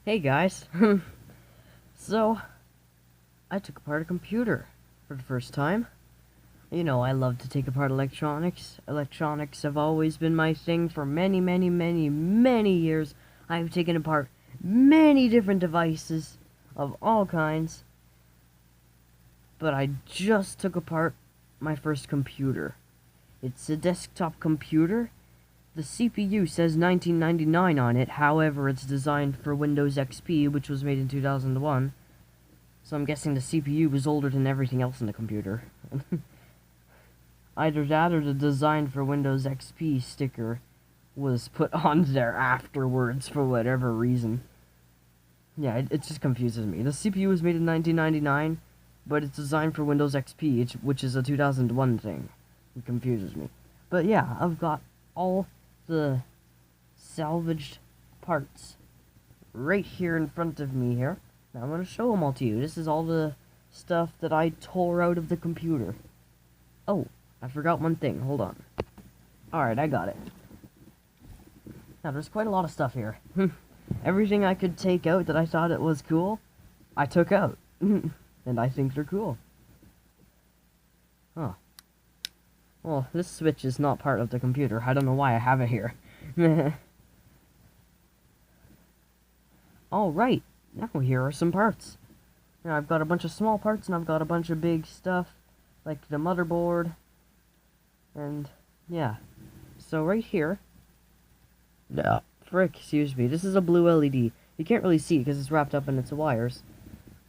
Hey guys. So, I took apart a computer for the first time. You know, I love to take apart electronics. Electronics have always been my thing for many, many, many, many years. I've taken apart many different devices of all kinds. But I just took apart my first computer. It's a desktop computer. The CPU says 1999 on it, however it's designed for Windows XP, which was made in 2001. So I'm guessing the CPU was older than everything else in the computer. Either that or the design for Windows XP sticker was put on there afterwards for whatever reason. Yeah, it just confuses me. The CPU was made in 1999, but it's designed for Windows XP, which is a 2001 thing. It confuses me. But yeah, I've got all the salvaged parts right here in front of me here. Now I'm going to show them all to you. This is all the stuff that I tore out of the computer. Oh, I forgot one thing. Hold on. Alright, I got it. Now, there's quite a lot of stuff here. Everything I could take out that I thought it was cool, I took out. And I think they're cool. Huh. Well, this switch is not part of the computer. I don't know why I have it here. Alright, now here are some parts. Now I've got a bunch of small parts and I've got a bunch of big stuff, like the motherboard, and yeah. So right here, excuse me, this is a blue LED. You can't really see it because it's wrapped up in its wires.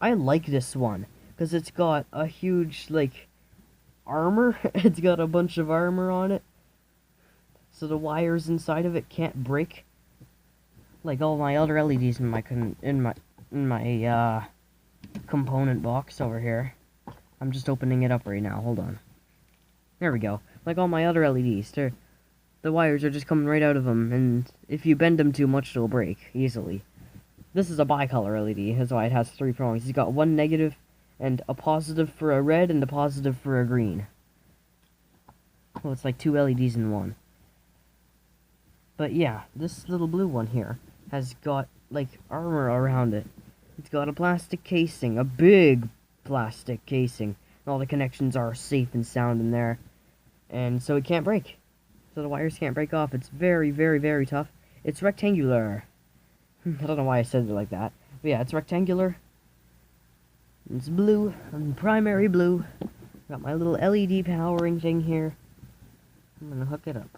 I like this one, because it's got a huge, like, armor. It's got a bunch of armor on it, so the wires inside of it can't break like all my other LEDs in my component box over here. I'm just opening it up right now. Hold on. There we go. Like all my other LEDs, the wires are just coming right out of them, and if you bend them too much, they'll break easily. This is a bicolor LED. That's why it has 3 prongs. It's got one negative and a positive for a red and a positive for a green. Well, it's like 2 LEDs in one. But yeah, this little blue one here has got, like, armor around it. It's got a plastic casing, a big plastic casing. And all the connections are safe and sound in there. And so it can't break. So the wires can't break off. It's very, very, very tough. It's rectangular. I don't know why I said it like that. But yeah, it's rectangular. It's blue, primary blue. Got my little LED powering thing here. I'm gonna hook it up.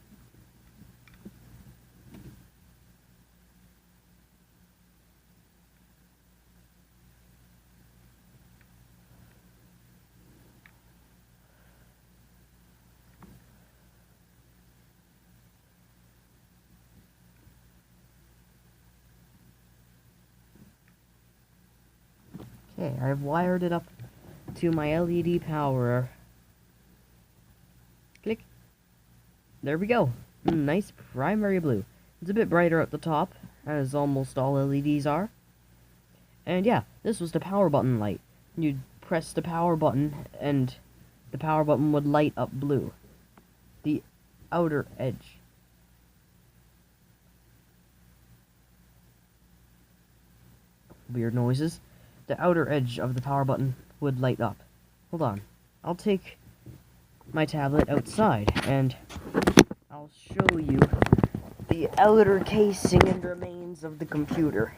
Okay, I've wired it up to my LED power. Click. There we go. Nice primary blue. It's a bit brighter at the top, as almost all LEDs are. And yeah, this was the power button light. You'd press the power button, and the power button would light up blue. The outer edge. Weird noises. The outer edge of the power button would light up. Hold on. I'll take my tablet outside, and I'll show you the outer casing and remains of the computer.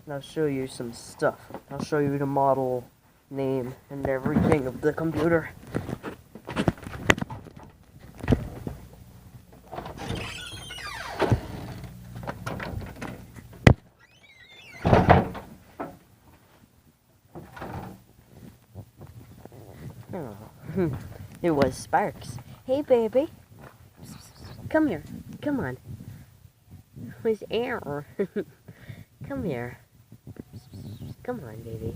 And I'll show you some stuff. I'll show you the model name and everything of the computer. Oh, it was Sparks. Hey, baby. Come here. Come on. Where's air? Come here. Come on, baby.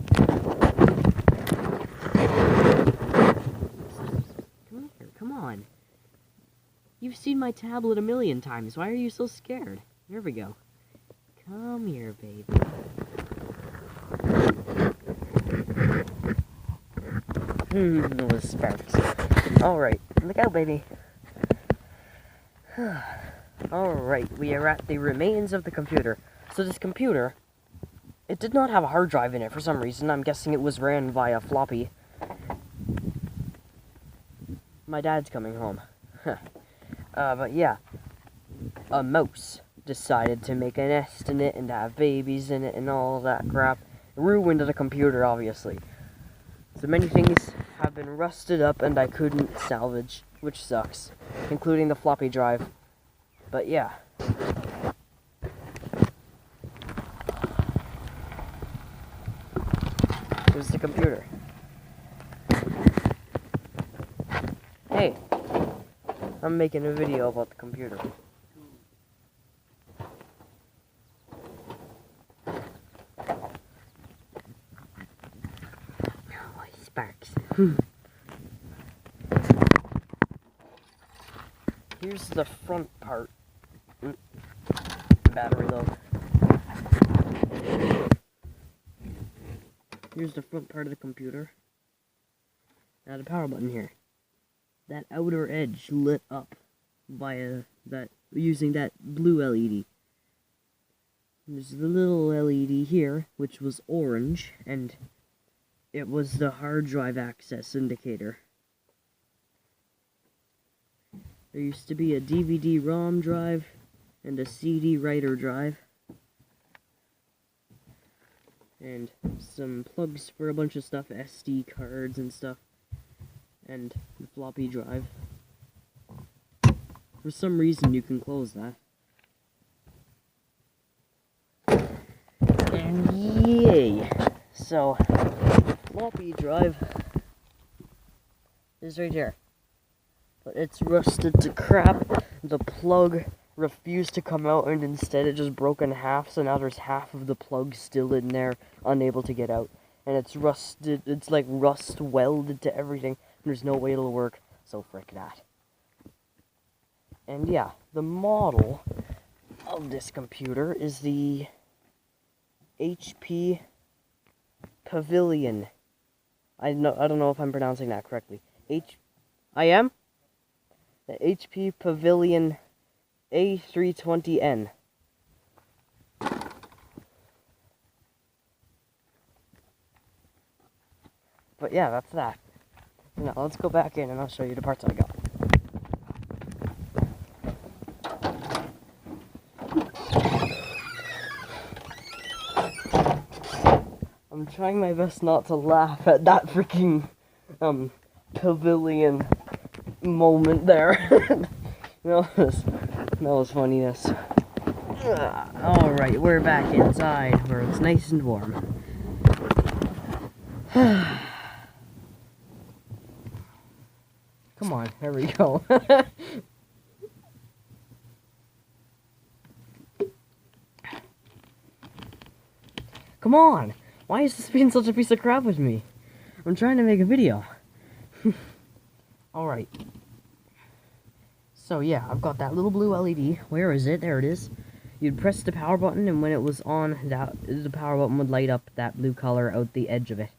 Come here. Come on. You've seen my tablet a million times. Why are you so scared? There we go. Come here, baby. It was Sparks. Alright, look out, baby. Alright, we are at the remains of the computer. So this computer It did not have a hard drive in it for some reason. I'm guessing it was ran via floppy. My dad's coming home. But yeah, a mouse decided to make a nest in it and have babies in it and all that crap. Ruined the computer, obviously. So many things have been rusted up and I couldn't salvage, which sucks, including the floppy drive. But yeah. Here's the computer. Hey, I'm making a video about the computer. Oh, sparks. Here's the front part. Battery low. Here's the front part of the computer. Now the power button here. That outer edge lit up by using that blue LED. There's the little LED here, which was orange, and it was the hard drive access indicator. There used to be a DVD-ROM drive and a CD writer drive. And some plugs for a bunch of stuff, SD cards and stuff. And the floppy drive. For some reason you can close that. And yay! So, floppy drive is right here. But it's rusted to crap. The plug refused to come out and instead it just broke in half, so now there's half of the plug still in there, unable to get out. And it's rusted, it's like rust welded to everything. There's no way it'll work, so frick that. And yeah, the model of this computer is the HP Pavilion. I don't know if I'm pronouncing that correctly. I am? The HP Pavilion A320N. But yeah, that's that. Now let's go back in and I'll show you the parts I got. I'm trying my best not to laugh at that freaking pavilion moment there. that was funniness. Alright, we're back inside where it's nice and warm. Come on, there we go. Come on! Why is this being such a piece of crap with me? I'm trying to make a video. Alright. So yeah, I've got that little blue LED. Where is it? There it is. You'd press the power button and when it was on, the power button would light up that blue color out the edge of it.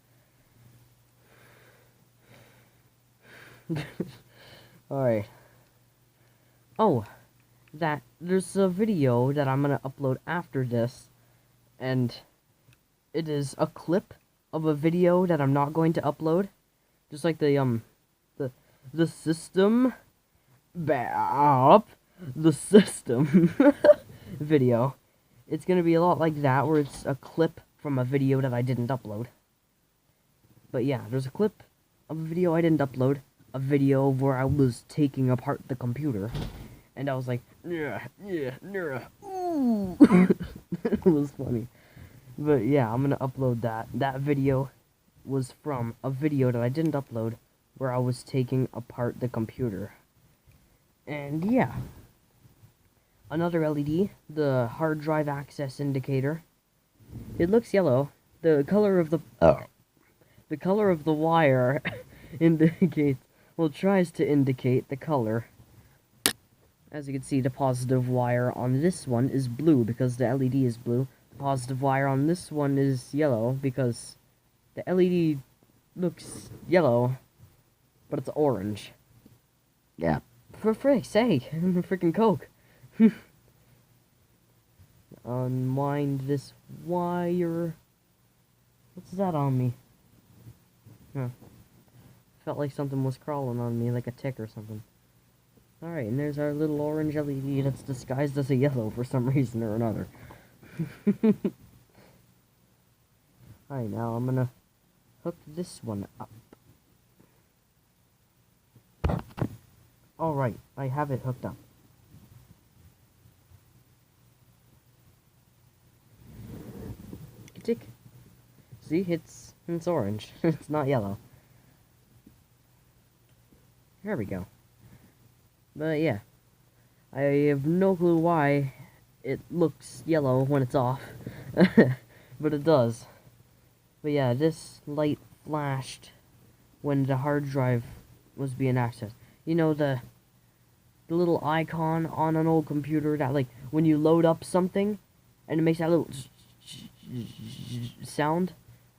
Alright. Oh, there's a video that I'm gonna upload after this, and it is a clip of a video that I'm not going to upload. Just like the system the system video. It's gonna be a lot like that, where it's a clip from a video that I didn't upload. But yeah, there's a clip of a video I didn't upload. A video where I was taking apart the computer, and I was like, yeah, ooh. It was funny. But yeah, I'm gonna upload that. That video was from a video that I didn't upload, where I was taking apart the computer. And yeah. Another LED, the hard drive access indicator. It looks yellow. The color of the wire indicates, well, tries to indicate the color. As you can see, the positive wire on this one is blue because the LED is blue. The positive wire on this one is yellow because the LED looks yellow, but it's orange. Yeah. For frick's sake, I'm a freaking Coke. unwind this wire. What's that on me? Huh. Felt like something was crawling on me, like a tick or something. Alright, and there's our little orange LED that's disguised as a yellow for some reason or another. Alright, now I'm gonna hook this one up. Alright, I have it hooked up. Tick. See, it's orange. It's not yellow. There we go. But yeah, I have no clue why it looks yellow when it's off, but it does. But yeah, this light flashed when the hard drive was being accessed. You know, the little icon on an old computer that, like, when you load up something, and it makes that little sound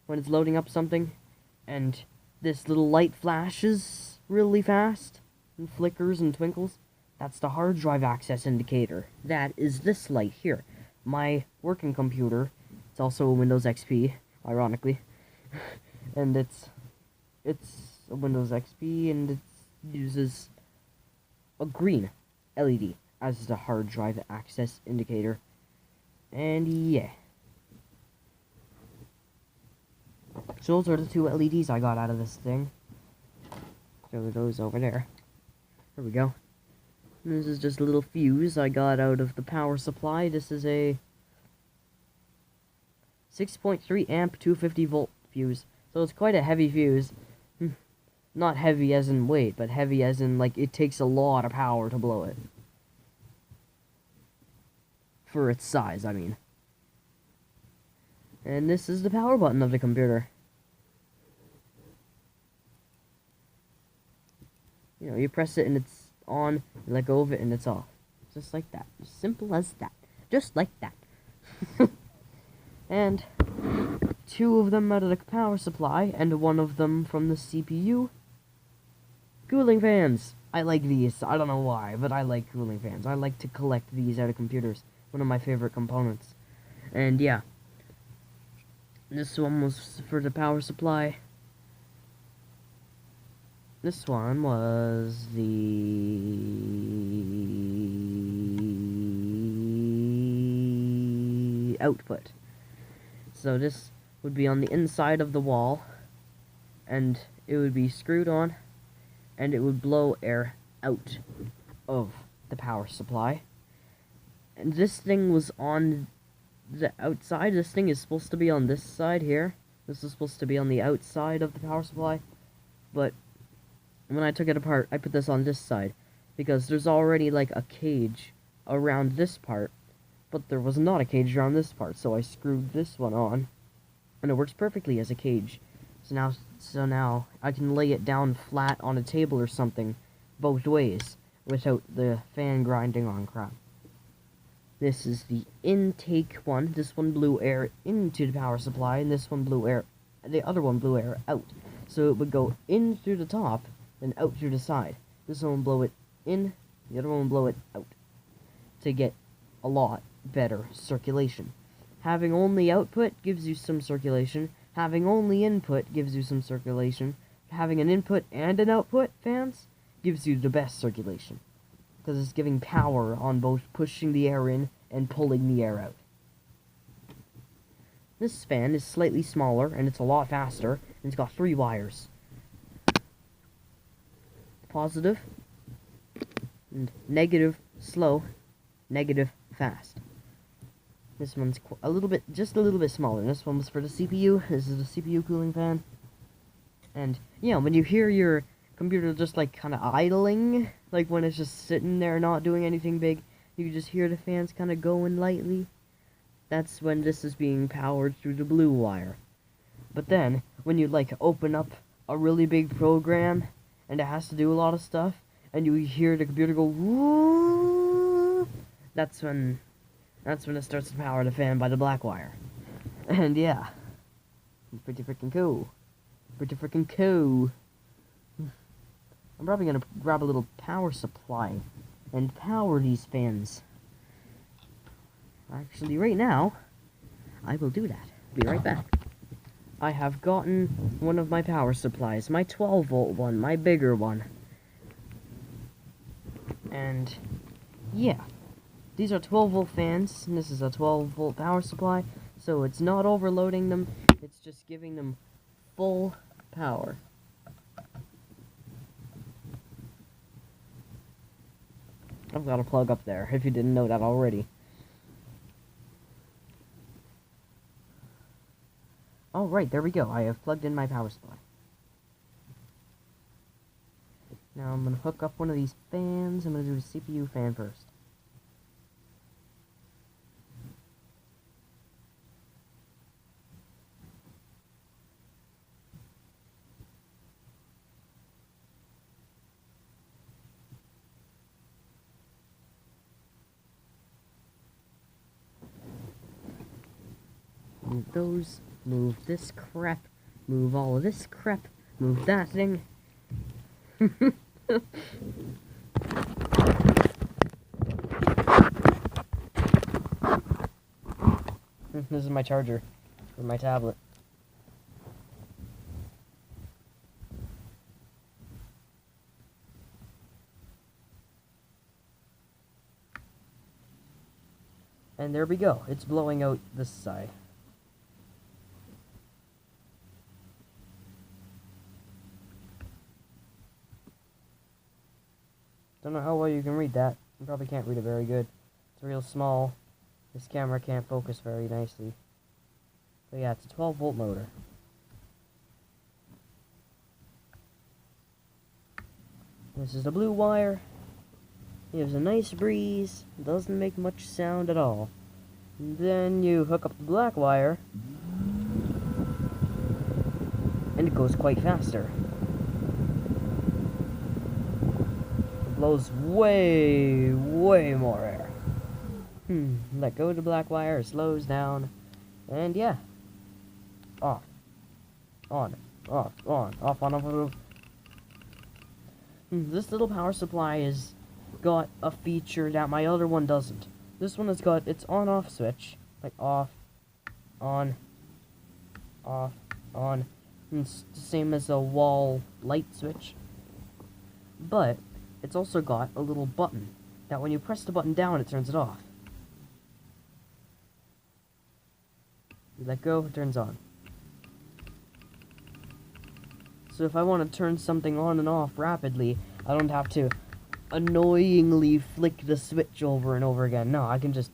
when it's loading up something, and this little light flashes really fast, and flickers and twinkles. That's the hard drive access indicator. That is this light here. My working computer, it's also a Windows XP, ironically, and it's a Windows XP, and it uses a green LED as the hard drive access indicator. And yeah. So those are the two LEDs I got out of this thing. Throw those over there. There we go. And this is just a little fuse I got out of the power supply. This is a 6.3 amp 250 volt fuse. So it's quite a heavy fuse. Not heavy as in weight, but heavy as in, like, it takes a lot of power to blow it. For its size, I mean. And this is the power button of the computer. You know, you press it and it's on, you let go of it and it's off. Just like that. Simple as that. Just like that. And two of them out of the power supply, and one of them from the CPU. Cooling fans. I like these. I don't know why, but I like cooling fans. I like to collect these out of computers. One of my favorite components. And yeah. This one was for the power supply. This one was the output. So this would be on the inside of the wall, and it would be screwed on, and it would blow air out of the power supply. And this thing was on the outside. This thing is supposed to be on this side here. This is supposed to be on the outside of the power supply, but when I took it apart, I put this on this side, because there's already, like, a cage around this part, but there was not a cage around this part, so I screwed this one on, and it works perfectly as a cage. So now I can lay it down flat on a table or something, both ways, without the fan grinding on crap. This is the intake one. This one blew air into the power supply, and this one blew air, the other one blew air out. So it would go in through the top, and out through the side. This one will blow it in, the other one will blow it out, to get a lot better circulation. Having only output gives you some circulation. Having only input gives you some circulation. Having an input and an output, fans, gives you the best circulation. Because it's giving power on both pushing the air in and pulling the air out. This fan is slightly smaller, and it's a lot faster, and it's got 3 wires. Positive, and negative, slow, negative, fast. This one's just a little bit smaller. This one was for the CPU. This is the CPU cooling fan. And, yeah, when you hear your computer just, like, kind of idling, like when it's just sitting there not doing anything big, you just hear the fans kind of going lightly. That's when this is being powered through the blue wire. But then, when you, like, open up a really big program, and it has to do a lot of stuff, and you hear the computer go woo, that's when it starts to power the fan by the black wire. And yeah, pretty freaking cool. Pretty freaking cool. I'm probably gonna grab a little power supply and power these fans. Actually, right now, I will do that. Be right back. I have gotten one of my power supplies, my 12-volt one, my bigger one. And, yeah. These are 12-volt fans, and this is a 12-volt power supply, so it's not overloading them, it's just giving them full power. I've got a plug up there, if you didn't know that already. Alright, there we go. I have plugged in my power supply. Now I'm going to hook up one of these fans. I'm going to do the CPU fan first. Move those. Move this crap. Move all of this crap. Move that thing. This is my charger for my tablet. And there we go. It's blowing out this side. Don't know how well you can read that. You probably can't read it very good. It's real small. This camera can't focus very nicely. But yeah, it's a 12-volt motor. This is the blue wire. Gives a nice breeze. Doesn't make much sound at all. And then you hook up the black wire. And it goes quite faster. Blows way more air. Let go of the black wire, it slows down, and yeah. Off. On. Off. On. Off. On. Off. On. This little power supply has got a feature that my other one doesn't. This one has got its on-off switch. Like off, on, off, on. It's the same as a wall light switch. But it's also got a little button that when you press the button down, it turns it off. You let go, it turns on. So if I want to turn something on and off rapidly, I don't have to annoyingly flick the switch over and over again. No, I can just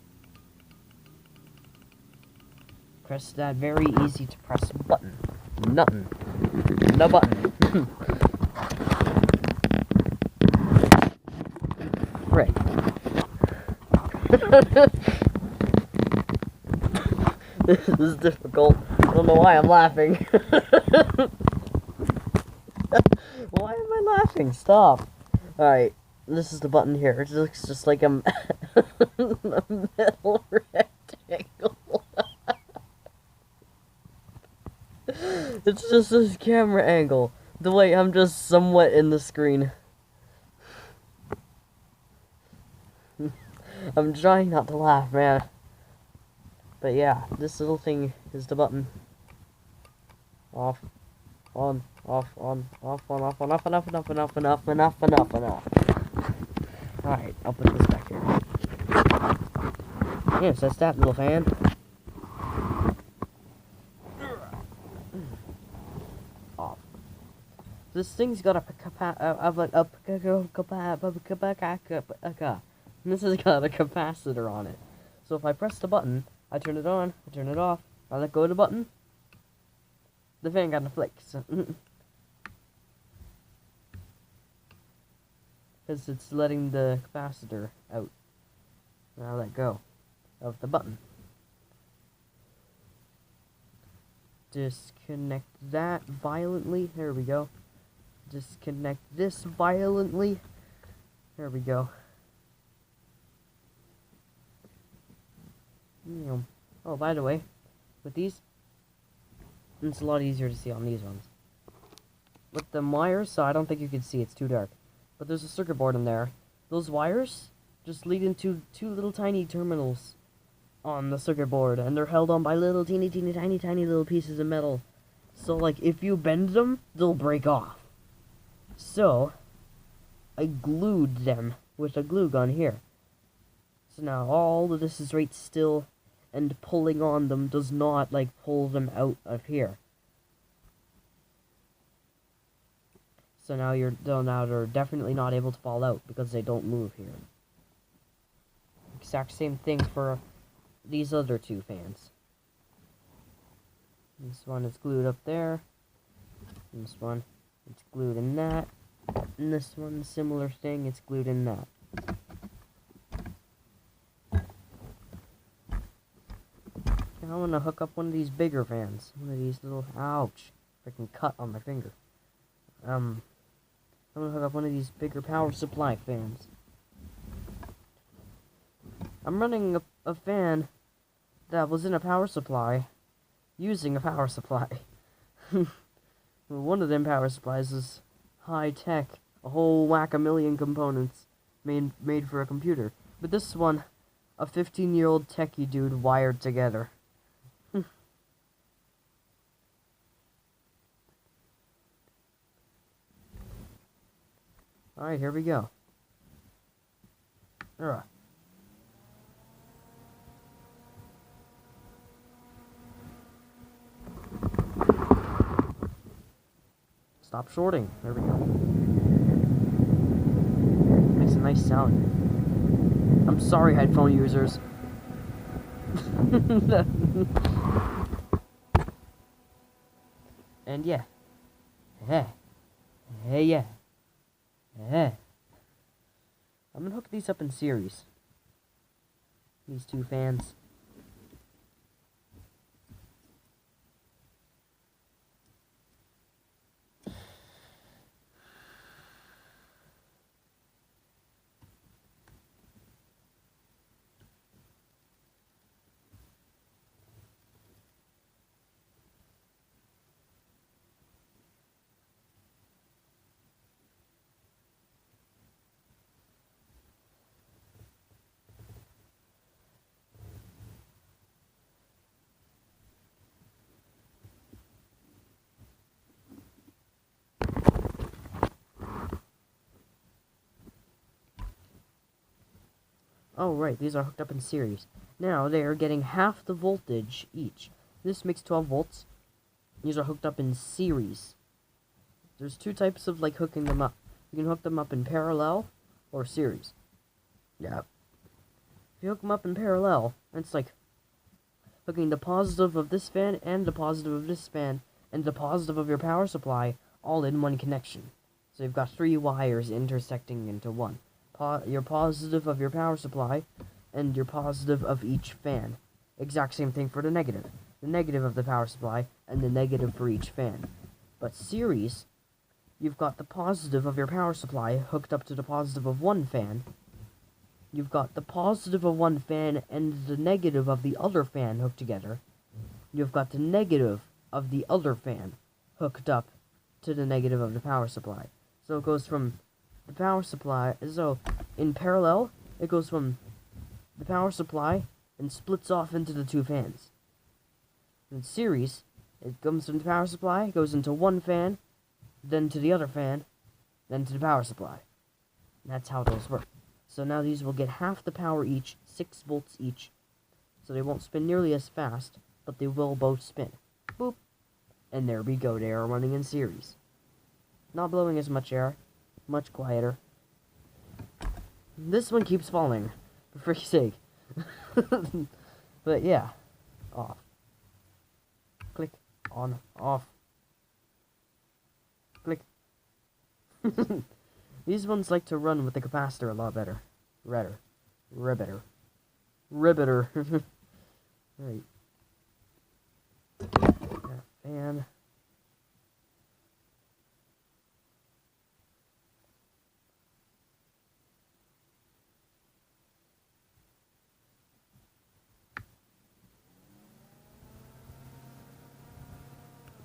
press that very easy to press button. Nothing. No button. Right. This is difficult. I don't know why I'm laughing. Why am I laughing? Stop. Alright, this is the button here. It looks just like a metal rectangle. It's just this camera angle. The way I'm just somewhat in the screen. I'm trying not to laugh, man. But yeah, this little thing is the button. Off, on, off, on, off, on, off, on, off, and off, and off, and off, and off, and off, and off, and off. Alright, I'll put this back here. Yes, that's that little fan. Off. This thing's got this has got a capacitor on it. So if I press the button, I turn it on, I turn it off, I let go of the button, the fan got a flick. So because it's letting the capacitor out. And I let go of the button. Disconnect that violently. There we go. Disconnect this violently. There we go. Oh, by the way, with these, it's a lot easier to see on these ones. With the wires, so I don't think you can see, it's too dark. But there's a circuit board in there. Those wires just lead into two little tiny terminals on the circuit board, and they're held on by little teeny tiny little pieces of metal. So like if you bend them, they'll break off. So I glued them with a glue gun here. So now all of this is right still, and pulling on them does not like pull them out of here. So now they're definitely not able to fall out because they don't move here. Exact same thing for these other two fans. This one is glued up there. And this one, it's glued in that. And this one, similar thing, it's glued in that. Now I want to hook up one of these bigger fans. One of these little, ouch, freaking cut on my finger. I'm going to hook up one of these bigger power supply fans. I'm running a fan that was in a power supply, using a power supply. One of them power supplies is high-tech, a whole whack-a-million components made for a computer. But this one, a 15-year-old techie dude wired together. Alright, here we go. Alright. Stop shorting. There we go. Makes a nice sound. I'm sorry, headphone users. And yeah. Hey. Hey, yeah. Hey. I'm gonna hook these up in series. These two fans. Oh, right, these are hooked up in series. Now, they are getting half the voltage each. This makes 12 volts. These are hooked up in series. There's two types of, like, hooking them up. You can hook them up in parallel or series. Yeah. If you hook them up in parallel, it's like hooking the positive of this fan and the positive of this fan and the positive of your power supply all in one connection. So you've got 3 wires intersecting into one. Your positive of your power supply and your positive of each fan. Exact same thing for the negative. The negative of the power supply and the negative for each fan. But series, you've got the positive of your power supply hooked up to the positive of one fan. You've got the positive of one fan and the negative of the other fan hooked together. You've got the negative of the other fan hooked up to the negative of the power supply. So it goes from the power supply, so in parallel, it goes from the power supply and splits off into the two fans. In series, it comes from the power supply, goes into one fan, then to the other fan, then to the power supply. And that's how those work. So now these will get half the power each, 6 volts each. So they won't spin nearly as fast, but they will both spin. Boop. And there we go, they are running in series. Not blowing as much air. Much quieter. This one keeps falling, for freak's sake. But yeah, off. Click, on, off. Click. These ones like to run with the capacitor a lot better. Redder. Ribbitter. Ribbitter. Right. Fan.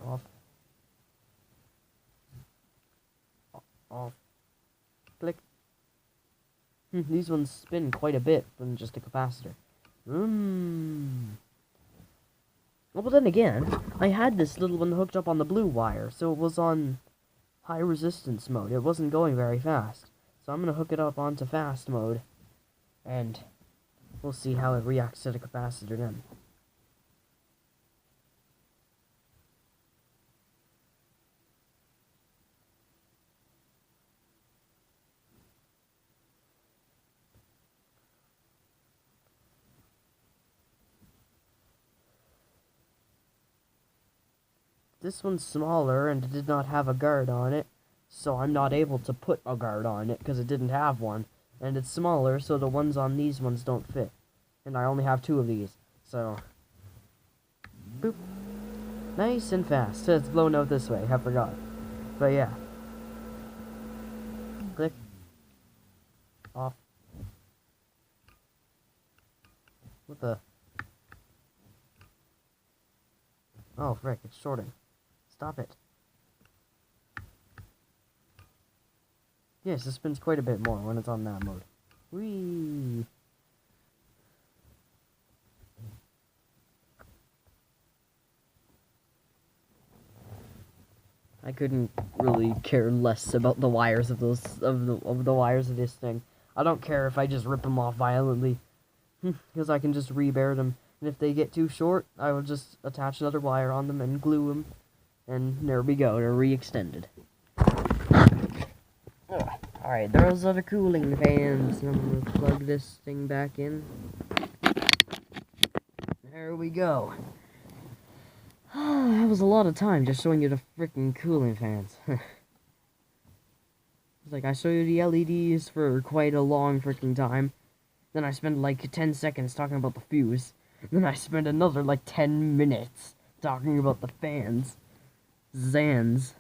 Off. Off. Click. These ones spin quite a bit from just a capacitor. Well, but then again, I had this little one hooked up on the blue wire, so it was on high resistance mode. It wasn't going very fast. So I'm going to hook it up onto fast mode, and we'll see how it reacts to the capacitor then. This one's smaller and it did not have a guard on it, so I'm not able to put a guard on it because it didn't have one. And it's smaller, so the ones on these ones don't fit. And I only have 2 of these, so... Boop. Nice and fast. It's blown out this way, I forgot. But yeah. Click. Off. What the... Oh, frick, it's shorting. Stop it. Yes, it spins quite a bit more when it's on that mode. Whee! I couldn't really care less about the wires of those of the wires of this thing. I don't care if I just rip them off violently, because I can just rebar them. And if they get too short, I will just attach another wire on them and glue them. And there we go, they're re-extended. Alright, those are the cooling fans. I'm gonna plug this thing back in. There we go. That was a lot of time just showing you the freaking cooling fans. It's like I show you the LEDs for quite a long freaking time. Then I spend like 10 seconds talking about the fuse. Then I spend another like 10 minutes talking about the fans. Zans.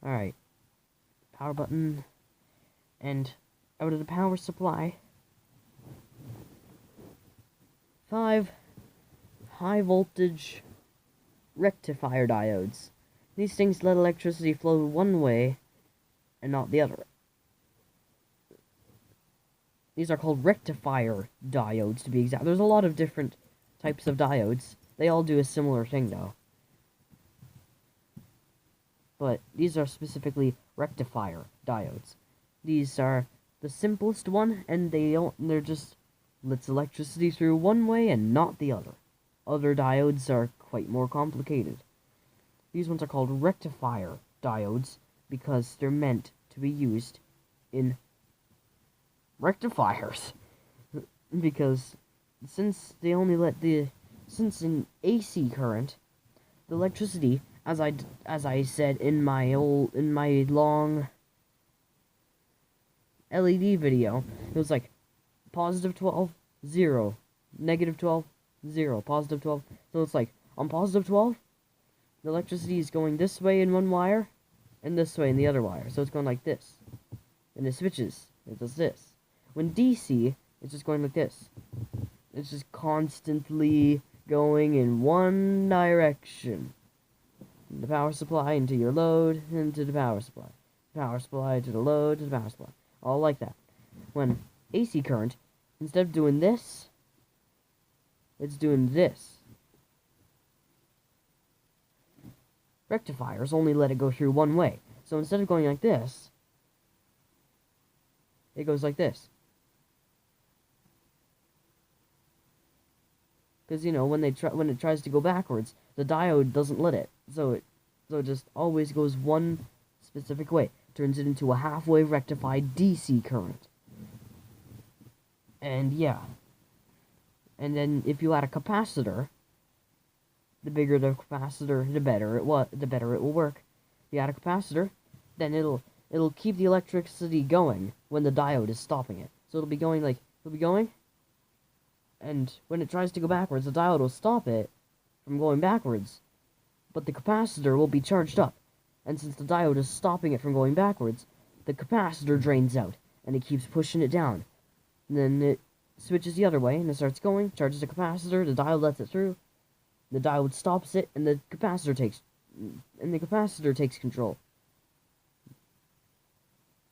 Alright. Power button. And out of the power supply, 5 high voltage rectifier diodes. These things let electricity flow one way and not the other. These are called rectifier diodes, to be exact. There's a lot of different types of diodes. They all do a similar thing, though. But these are specifically rectifier diodes. These are the simplest one, and they're just lets electricity through one way and not the other. Other diodes are quite more complicated. These ones are called rectifier diodes because they're meant to be used in rectifiers. Because since they only let since in AC current, the electricity, as I said in my long LED video, it was like positive 12, 0, negative 12, 0, positive 12. So it's like on positive 12, the electricity is going this way in one wire and this way in the other wire. So it's going like this. And it switches. It does this. When DC, it's just going like this. It's just constantly going in one direction. The power supply into your load, into the power supply. Power supply to the load, to the power supply. All like that. When AC current, instead of doing this, it's doing this. Rectifiers only let it go through one way. So instead of going like this, it goes like this. Because, you know, when it tries to go backwards, the diode doesn't let it. So it just always goes one specific way. Turns it into a halfway rectified DC current. And yeah. And then if you add a capacitor, the bigger the capacitor, the better it will work. If you add a capacitor, then it'll keep the electricity going when the diode is stopping it. So it'll be going, and when it tries to go backwards, the diode will stop it from going backwards, but the capacitor will be charged up. And since the diode is stopping it from going backwards, the capacitor drains out, and it keeps pushing it down. And then it switches the other way, and it starts going, charges the capacitor, the diode lets it through, the diode stops it, and the capacitor takes control.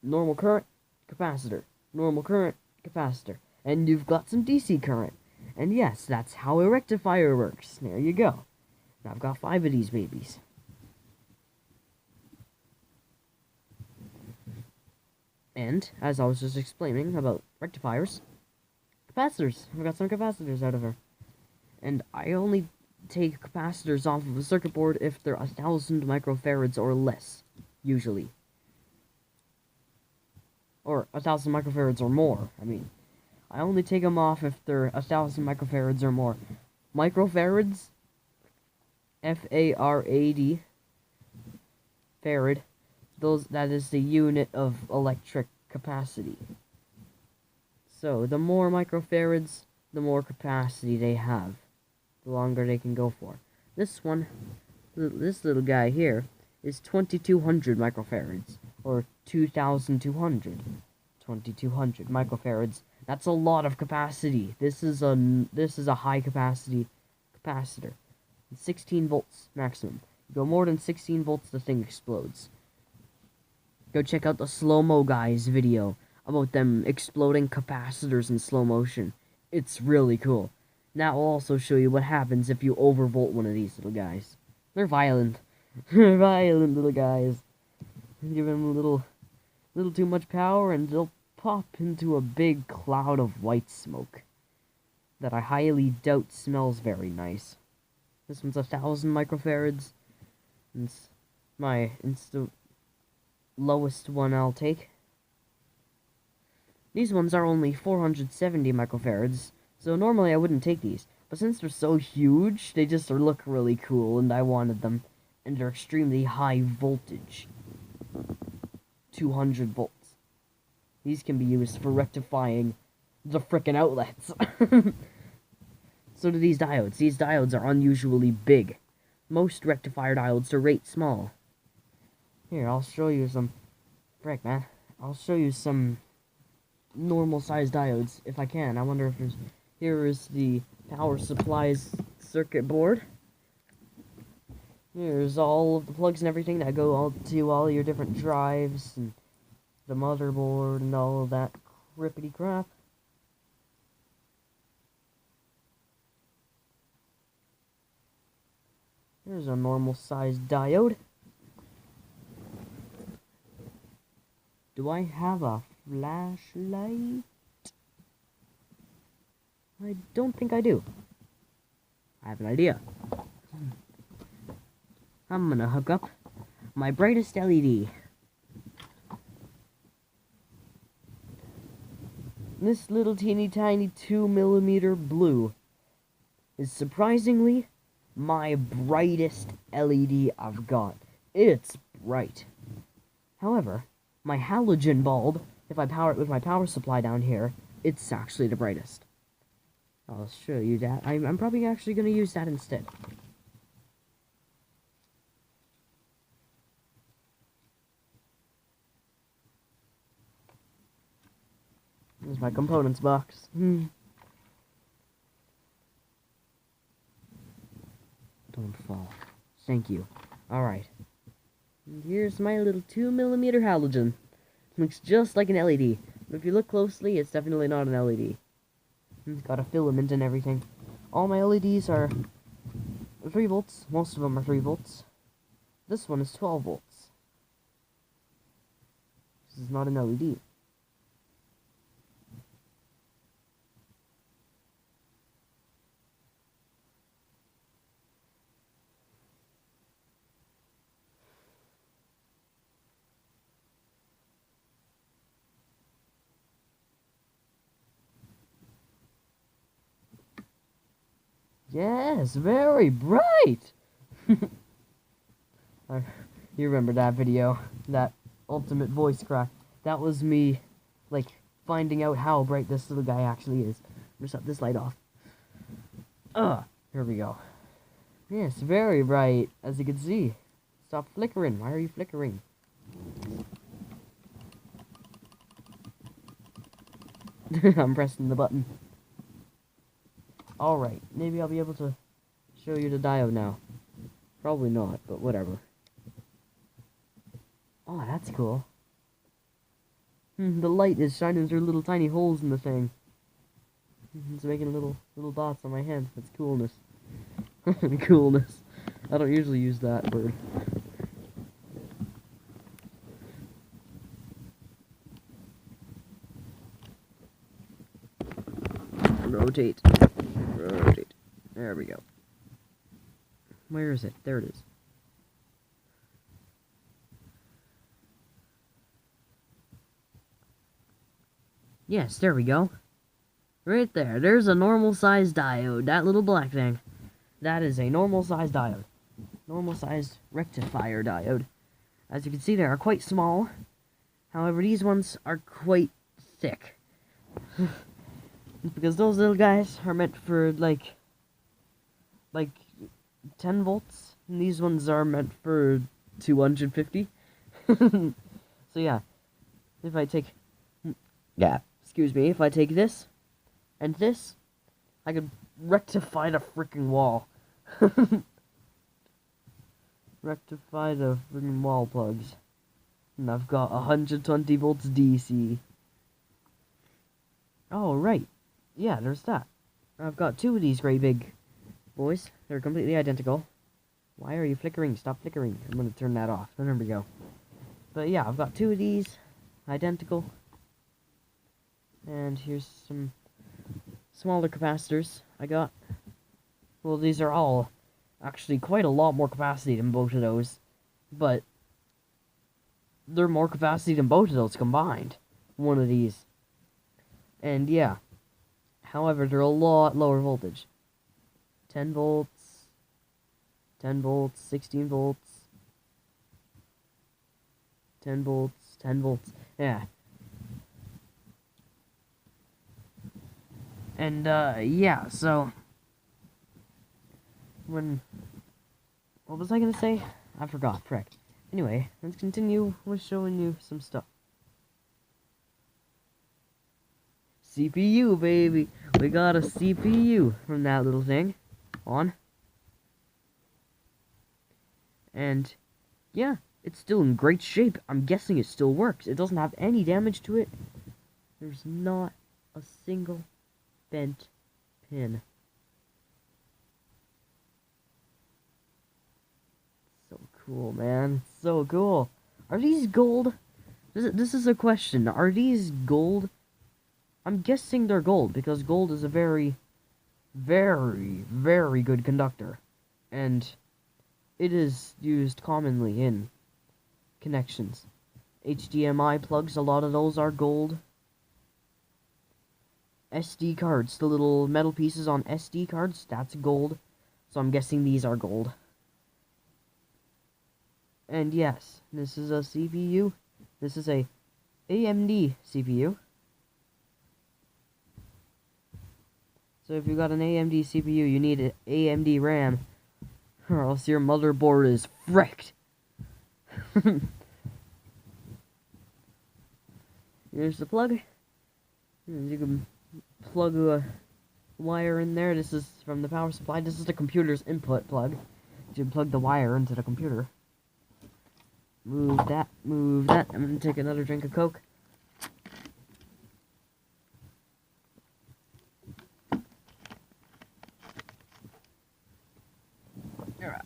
Normal current, capacitor. normal current capacitor. And you've got some DC current. And yes, that's how a rectifier works. There you go. And I've got 5 of these babies. And, as I was just explaining about rectifiers, capacitors. I've got some capacitors out of her. And I only take capacitors off of a circuit board if they're 1,000 microfarads or less, usually. Or 1,000 microfarads or more, I mean. I only take them off if they're 1,000 microfarads or more. Microfarads, F-A-R-A-D, farad, that is the unit of electric capacity. So, the more microfarads, the more capacity they have, the longer they can go for. This little guy here, is 2,200 microfarads, or 2,200. 2,200 microfarads. That's a lot of capacity. This is a high capacity capacitor. 16 volts maximum. You go more than 16 volts, the thing explodes. Go check out the slow-mo guys video about them exploding capacitors in slow motion. It's really cool. Now I'll also show you what happens if you overvolt one of these little guys. They're violent. They're violent little guys. Give them a little too much power and they'll pop into a big cloud of white smoke that I highly doubt smells very nice. This one's 1,000 microfarads. It's the lowest one I'll take. These ones are only 470 microfarads, so normally I wouldn't take these. But since they're so huge, they just look really cool, and I wanted them. And they're extremely high voltage. 200 volts. These can be used for rectifying the frickin' outlets. So do these diodes. These diodes are unusually big. Most rectifier diodes are rate small. Here, I'll show you some... Frick, man. I'll show you some normal-sized diodes, if I can. I wonder if there's... Here is the power supplies circuit board. Here's all of the plugs and everything that go to all your different drives and the motherboard and all of that crippity crap. Here's a normal-sized diode. Do I have a flashlight? I don't think I do. I have an idea. I'm gonna hook up my brightest LED. This little teeny tiny 2mm blue is surprisingly my brightest LED I've got. It's bright. However, my halogen bulb, if I power it with my power supply down here, it's actually the brightest. I'll show you that. I'm probably actually going to use that instead. Here's my components box. Don't fall. Thank you. Alright. Here's my little 2mm halogen. Looks just like an LED. But if you look closely, it's definitely not an LED. It's got a filament and everything. All my LEDs are 3 volts. Most of them are 3 volts. This one is 12 volts. This is not an LED. Yes, very bright! You remember that video, that ultimate voice crack. That was me, like, finding out how bright this little guy actually is. I'm gonna shut this light off. Here we go. Yes, very bright, as you can see. Stop flickering. Why are you flickering? I'm pressing the button. Alright, maybe I'll be able to show you the diode now. Probably not, but whatever. Oh, that's cool. The light is shining through little tiny holes in the thing. It's making little dots on my hand. That's coolness. Coolness. I don't usually use that word. Rotate. Rotate. There we go. Where is it? There it is. Yes, there we go. Right there. There's a normal-sized diode. That little black thing. That is a normal-sized diode. Normal-sized rectifier diode. As you can see, they are quite small. However, these ones are quite thick. Because those little guys are meant for, like 10 volts. And these ones are meant for 250. So, yeah. If I take... Yeah. Excuse me, if I take this, and this, I could rectify the freaking wall. Rectify the freaking wall plugs. And I've got 120 volts DC. Oh, right. Yeah, there's that. I've got two of these great big boys. They're completely identical. Why are you flickering? Stop flickering. I'm gonna turn that off. There we go. But yeah, I've got two of these. Identical. And here's some smaller capacitors I got. Well, these are all actually quite a lot more capacity than both of those. But they're more capacity than both of those combined. One of these. And yeah. However, they're a lot lower voltage. 10 volts. 10 volts. 16 volts. 10 volts. 10 volts. Yeah. And, yeah, so, what was I gonna say? I forgot, frick. Anyway, let's continue with showing you some stuff. CPU, baby! We got a CPU from that little thing. On. And, yeah, it's still in great shape. I'm guessing it still works. It doesn't have any damage to it. There's not a single bent pin. So cool, man. So cool. Are these gold? This is a question. Are these gold? I'm guessing they're gold, because gold is a very, very, very good conductor. And it is used commonly in connections. HDMI plugs, a lot of those are gold. SD cards, the little metal pieces on SD cards, that's gold. So I'm guessing these are gold. And yes, this is a CPU. This is a AMD CPU. So if you got an AMD CPU, you need an AMD RAM, or else your motherboard is fricked. Here's the plug. You can plug a wire in there. This is from the power supply. This is the computer's input plug. You plug the wire into the computer. Move that, move that. I'm gonna take another drink of Coke. Alright.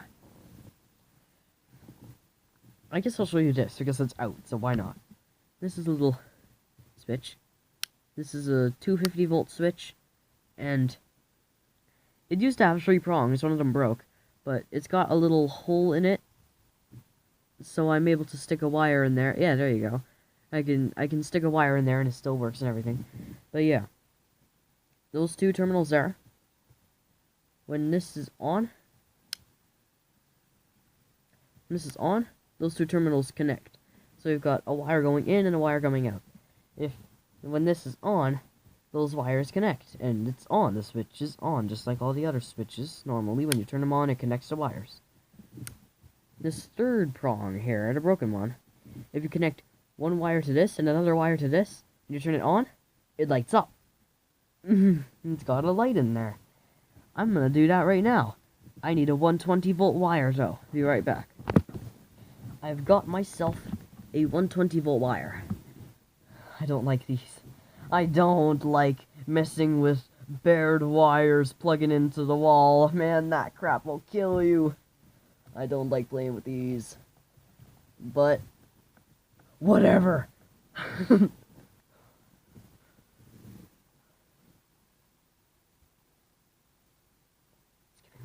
I guess I'll show you this because it's out, so why not? This is a little switch. This is a 250 volt switch, and it used to have 3 prongs. One of them broke, but it's got a little hole in it, so I'm able to stick a wire in there. Yeah, there you go. I can stick a wire in there, and it still works and everything. But yeah, those 2 terminals there. When this is on, those 2 terminals connect. So you've got a wire going in and a wire coming out. When this is on, those wires connect, and it's on. The switch is on, just like all the other switches. Normally, when you turn them on, it connects to wires. This 3rd prong here, the broken one, if you connect one wire to this and another wire to this, and you turn it on, it lights up. It's got a light in there. I'm gonna do that right now. I need a 120 volt wire, though. Be right back. I've got myself a 120 volt wire. I don't like these. I don't like messing with bared wires plugging into the wall. Man, that crap will kill you. I don't like playing with these. But, whatever. It's giving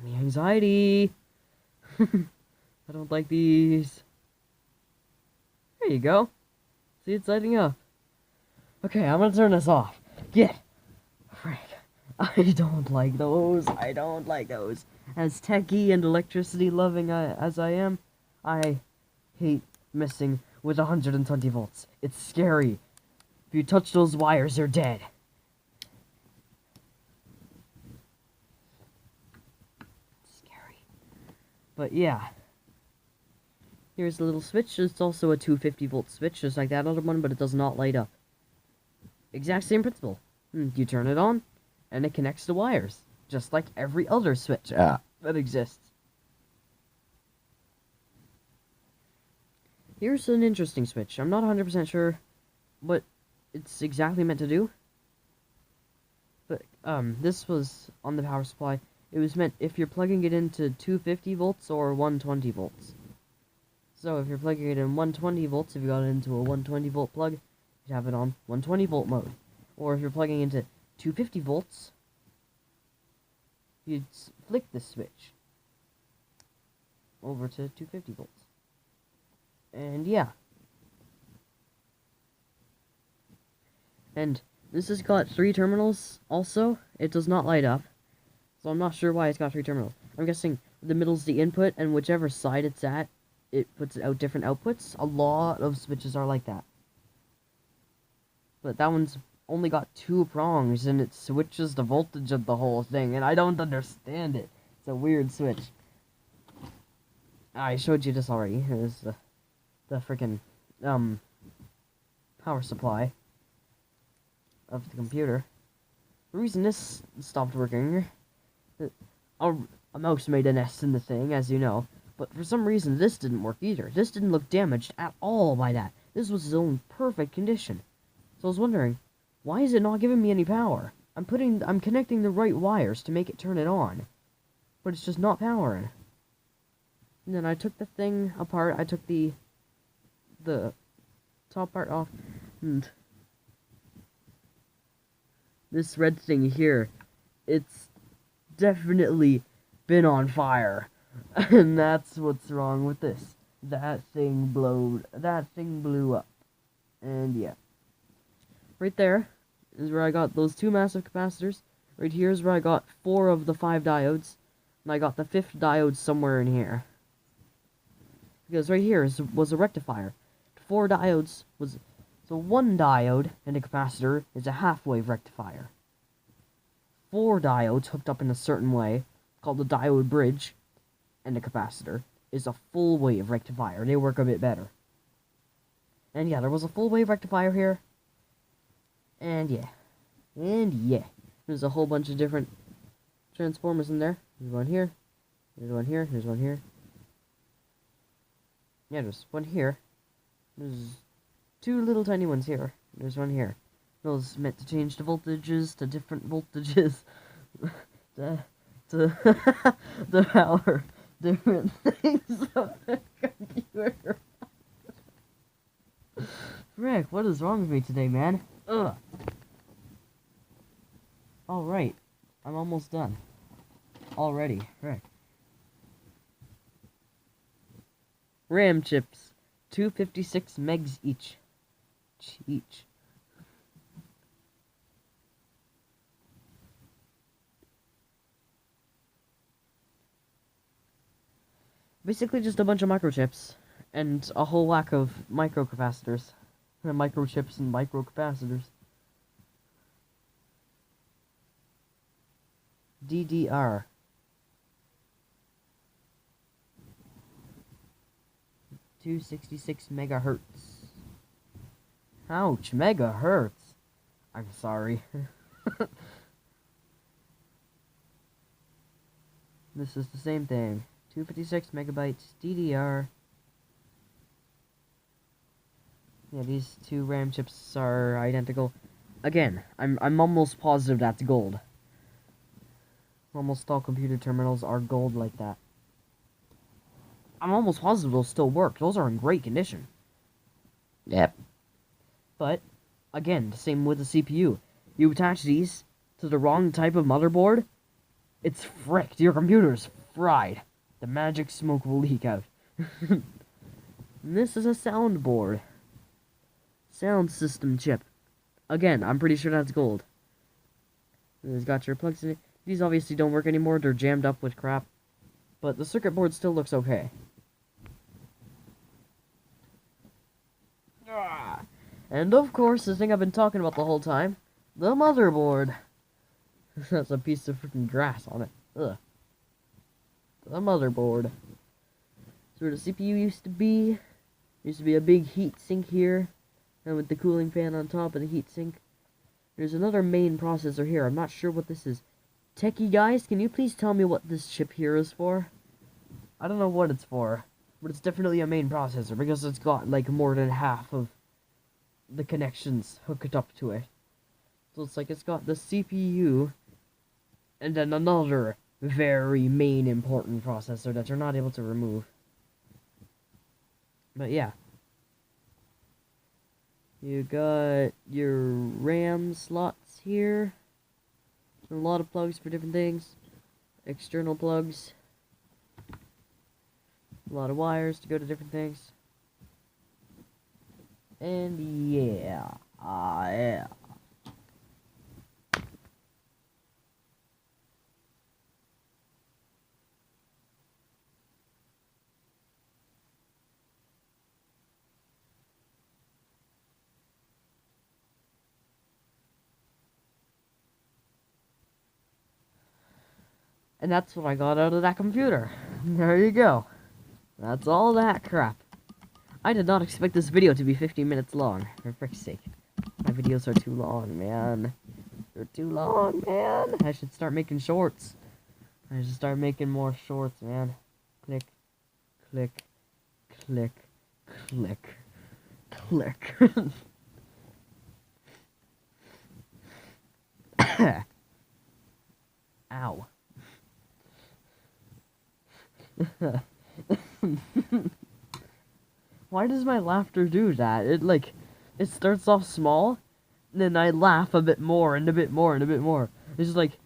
me anxiety. I don't like these. There you go. See, it's lighting up. Okay, I'm gonna turn this off. Get. Frick. I don't like those. I don't like those. As techie and electricity loving as I am, I hate messing with 120 volts. It's scary. If you touch those wires, you're dead. It's scary. But yeah. Here's a little switch. It's also a 250 volt switch, just like that other one, but it does not light up. Exact same principle. You turn it on, and it connects to wires, just like every other switch that exists. Here's an interesting switch. I'm not 100% sure what it's exactly meant to do. But, this was on the power supply. It was meant if you're plugging it into 250 volts or 120 volts. So if you're plugging it in 120 volts, if you got it into a 120 volt plug, you'd have it on 120 volt mode. Or if you're plugging into 250 volts, you'd flick the switch over to 250 volts. And yeah. And this has got 3 terminals also. It does not light up. So I'm not sure why it's got 3 terminals. I'm guessing the middle's the input, and whichever side it's at, it puts out different outputs. A lot of switches are like that. But that one's only got 2 prongs, and it switches the voltage of the whole thing, and I don't understand it. It's a weird switch. I showed you this already. Here's the freaking power supply of the computer. The reason this stopped working, a mouse made a nest in the thing, as you know, but for some reason this didn't work either. This didn't look damaged at all by that. This was in perfect condition. So I was wondering, why is it not giving me any power? I'm connecting the right wires to make it turn it on, but it's just not powering. And then I took the thing apart. I took the top part off, and this red thing here, it's definitely been on fire. And that's what's wrong with this. That thing blew up. And yeah. Right there is where I got those 2 massive capacitors. Right here is where I got 4 of the 5 diodes. And I got the 5th diode somewhere in here. Because right here was a rectifier. 4 diodes was... So 1 diode and a capacitor is a half-wave rectifier. 4 diodes hooked up in a certain way, called the diode bridge, and a capacitor, is a full-wave rectifier. They work a bit better. And yeah, there was a full-wave rectifier here. And yeah. There's a whole bunch of different transformers in there. There's one here. There's one here. There's one here. Yeah, there's one here. There's 2 little tiny ones here. There's one here. Those meant to change the voltages to different voltages. to power different things of the computer. Frick, what is wrong with me today, man? Ugh. Alright. I'm almost done. Already. Frick. RAM chips. 256 megs each. Basically just a bunch of microchips and a whole whack of microcapacitors. Microchips and microcapacitors. DDR. 266 megahertz. Ouch, megahertz. I'm sorry. This is the same thing. 256 megabytes DDR. Yeah, these two RAM chips are identical. Again, I'm almost positive that's gold. Almost all computer terminals are gold like that. I'm almost positive those still work. Those are in great condition. Yep. But, again, the same with the CPU. You attach these to the wrong type of motherboard, it's fricked. Your computer's fried. The magic smoke will leak out. This is a soundboard. Sound system chip. Again, I'm pretty sure that's gold. It's got your plugs in it. These obviously don't work anymore. They're jammed up with crap. But the circuit board still looks okay. And of course, the thing I've been talking about the whole time, the motherboard. That's a piece of freaking grass on it. Ugh. The motherboard. That's where the CPU used to be. There used to be a big heat sink here, and with the cooling fan on top of the heat sink. There's another main processor here. I'm not sure what this is. Techie guys, can you please tell me what this chip here is for? I don't know what it's for, but it's definitely a main processor because it's got like more than half of the connections hooked up to it. So it's like it's got the CPU and then another very main important processor that you're not able to remove. But yeah. You got your RAM slots here. A lot of plugs for different things. External plugs. A lot of wires to go to different things. And yeah. Yeah. And that's what I got out of that computer. There you go. That's all that crap. I did not expect this video to be 15 minutes long, for frick's sake. My videos are too long, man. They're too long, man. I should start making shorts. I should start making more shorts, man. Click, click, click, click, click. Ow. Why does my laughter do that? It starts off small, and then I laugh a bit more, and a bit more, and a bit more. It's just like,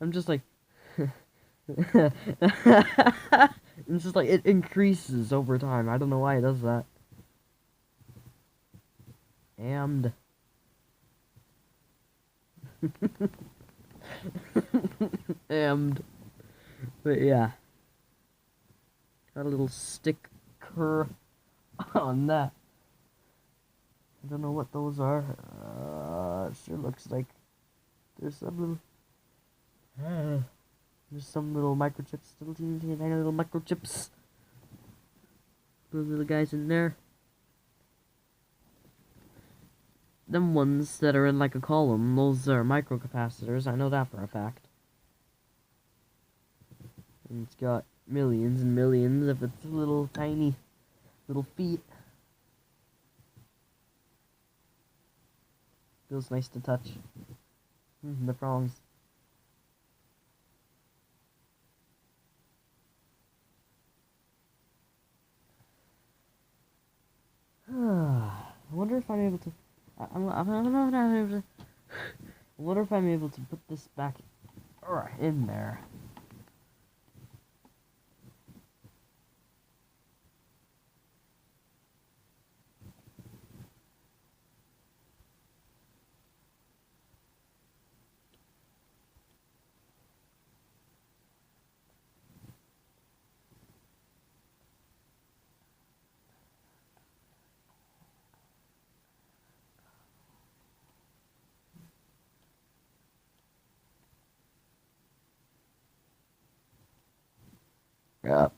I'm just like, it's just like, it increases over time. I don't know why it does that. And... and... But yeah. Got a little sticker on that. I don't know what those are. It sure looks like there's some little microchips, little teeny tiny little microchips. Those little guys in there. Them ones that are in like a column, those are microcapacitors. I know that for a fact. And it's got millions and millions of its little tiny little feet. Feels nice to touch. The prongs. I wonder if I'm able to. I'm not able to. I wonder if I'm able to put this back in there. Yep.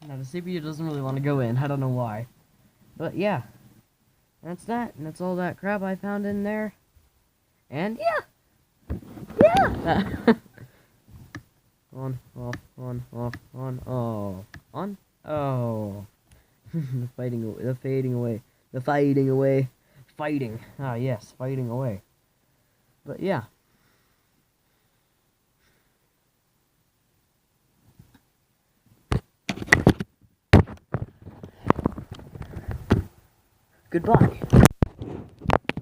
Now the CPU doesn't really want to go in. I don't know why. But yeah. That's that. And that's all that crap I found in there. And yeah! Yeah! On, off, oh. On, oh. The fading away. The fading away. Fighting. Ah, yes, fighting away. But yeah. Goodbye.